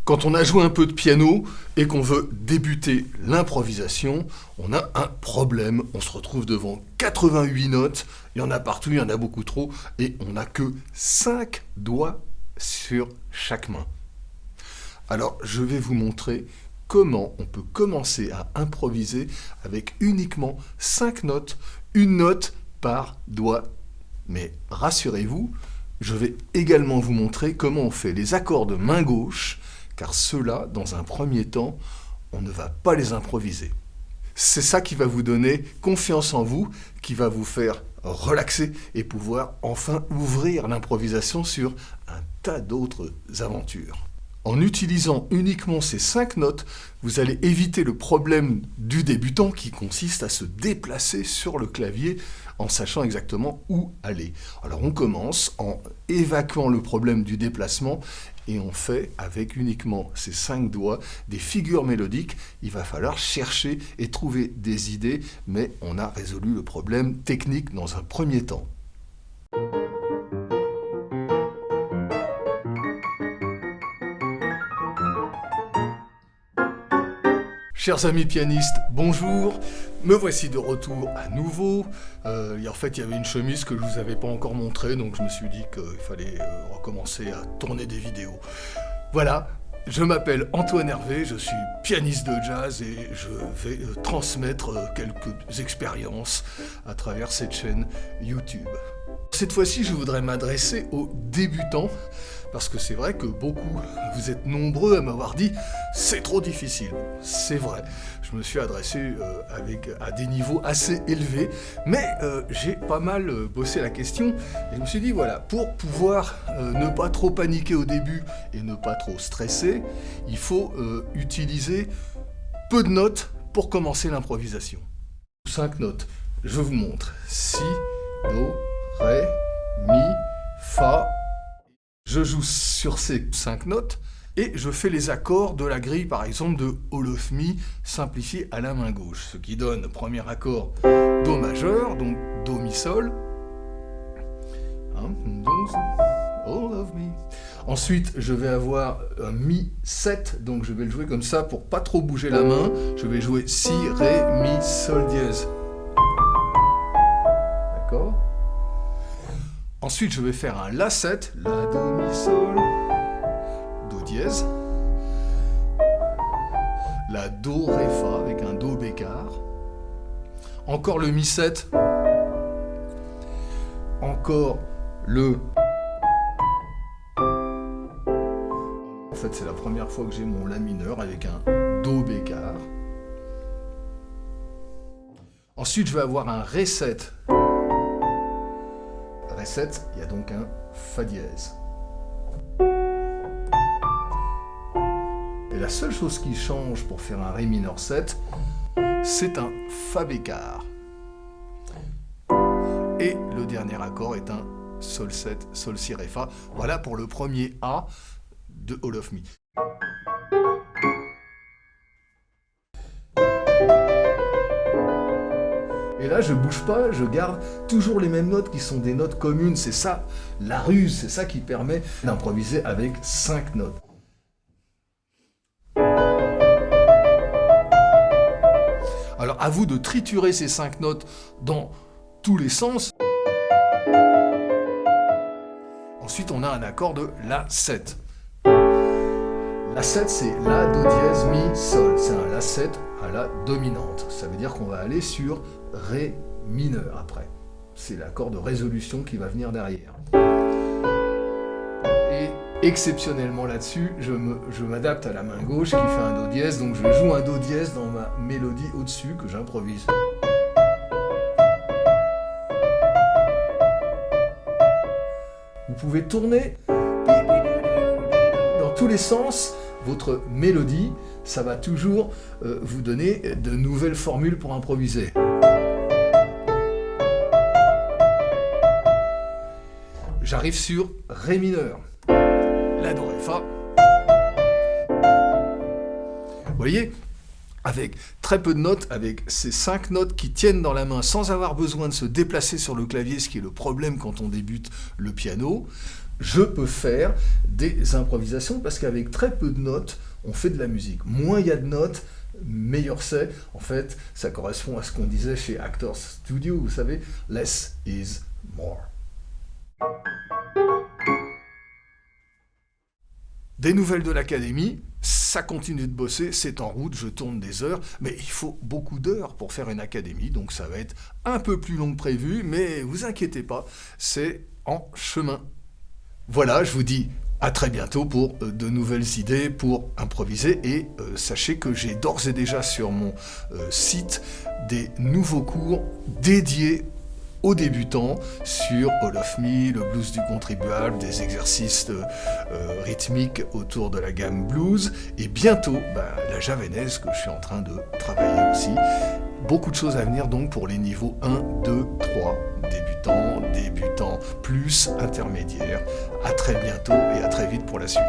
Quand on a joué un peu de piano et qu'on veut débuter l'improvisation, on a un problème. On se retrouve devant 88 notes, il y en a partout, il y en a beaucoup trop, et on n'a que 5 doigts sur chaque main. Alors, je vais vous montrer comment on peut commencer à improviser avec uniquement 5 notes, une note par doigt. Mais rassurez-vous, je vais également vous montrer comment on fait les accords de main gauche, car ceux-là, dans un premier temps, on ne va pas les improviser. C'est ça qui va vous donner confiance en vous, qui va vous faire relaxer et pouvoir enfin ouvrir l'improvisation sur un tas d'autres aventures. En utilisant uniquement ces 5 notes, vous allez éviter le problème du débutant qui consiste à se déplacer sur le clavier en sachant exactement où aller. Alors on commence en évacuant le problème du déplacement et on fait avec uniquement ces 5 doigts des figures mélodiques. Il va falloir chercher et trouver des idées, mais on a résolu le problème technique dans un premier temps. Chers amis pianistes, bonjour, me voici de retour à nouveau. En fait, il y avait une chemise que je ne vous avais pas encore montrée, donc je me suis dit qu'il fallait recommencer à tourner des vidéos. Voilà, je m'appelle Antoine Hervé, je suis pianiste de jazz et je vais transmettre quelques expériences à travers cette chaîne YouTube. Cette fois-ci, je voudrais m'adresser aux débutants, parce que c'est vrai que beaucoup, vous êtes nombreux à m'avoir dit « c'est trop difficile ». C'est vrai, je me suis adressé à des niveaux assez élevés, mais j'ai pas mal bossé la question, et je me suis dit voilà, pour pouvoir ne pas trop paniquer au début et ne pas trop stresser, il faut utiliser peu de notes pour commencer l'improvisation. 5 notes, je vous montre. Si, do, ré, mi, fa. Je joue sur ces 5 notes et je fais les accords de la grille, par exemple, de All of Me, simplifié à la main gauche. Ce qui donne, premier accord, Do majeur, donc Do, Mi, Sol. All of Me. Ensuite, je vais avoir un Mi 7, donc je vais le jouer comme ça pour pas trop bouger la main. Je vais jouer Si, Ré, Mi, Sol dièse. D'accord ? Ensuite, je vais faire un La 7, La, Do, Mi, Sol, Do dièse, la Do, Ré, Fa avec un Do bécard, encore le Mi 7, encore le... En fait, c'est la première fois que j'ai mon La mineur avec un Do bécard. Ensuite, je vais avoir un Ré 7. Ré 7, il y a donc un Fa dièse. Et la seule chose qui change pour faire un Ré mineur 7, c'est un Fa bécard. Et le dernier accord est un Sol 7, Sol si Ré Fa. Voilà pour le premier A de All of Me. Et là, je bouge pas, je garde toujours les mêmes notes qui sont des notes communes. C'est ça, la ruse, c'est ça qui permet d'improviser avec 5 notes. Alors, à vous de triturer ces 5 notes dans tous les sens. Ensuite, on a un accord de La 7. La 7, c'est La, Do dièse, Mi, Sol. C'est un La 7 à la dominante. Ça veut dire qu'on va aller sur Ré mineur après. C'est l'accord de résolution qui va venir derrière. Et exceptionnellement là-dessus, je m'adapte à la main gauche qui fait un Do dièse, donc je joue un Do dièse dans ma mélodie au-dessus que j'improvise. Vous pouvez tourner dans tous les sens votre mélodie, ça va toujours vous donner de nouvelles formules pour improviser. J'arrive sur Ré mineur, La, Do, Ré, Fa. Vous voyez, avec très peu de notes, avec ces 5 notes qui tiennent dans la main sans avoir besoin de se déplacer sur le clavier, ce qui est le problème quand on débute le piano, je peux faire des improvisations parce qu'avec très peu de notes, on fait de la musique. Moins il y a de notes, meilleur c'est. En fait, ça correspond à ce qu'on disait chez Actors Studio, vous savez, less is more. Des nouvelles de l'académie, ça continue de bosser, c'est en route, je tourne des heures, mais il faut beaucoup d'heures pour faire une académie, donc ça va être un peu plus long que prévu, mais vous inquiétez pas, c'est en chemin. Voilà, je vous dis à très bientôt pour de nouvelles idées pour improviser, et sachez que j'ai d'ores et déjà sur mon site des nouveaux cours dédiés aux débutants sur All of Me, le blues du contribuable, des exercices rythmiques autour de la gamme blues, et bientôt la javanaise que je suis en train de travailler aussi. Beaucoup de choses à venir donc pour les niveaux 1, 2, 3, débutants, plus intermédiaires. À très bientôt et à très vite pour la suite.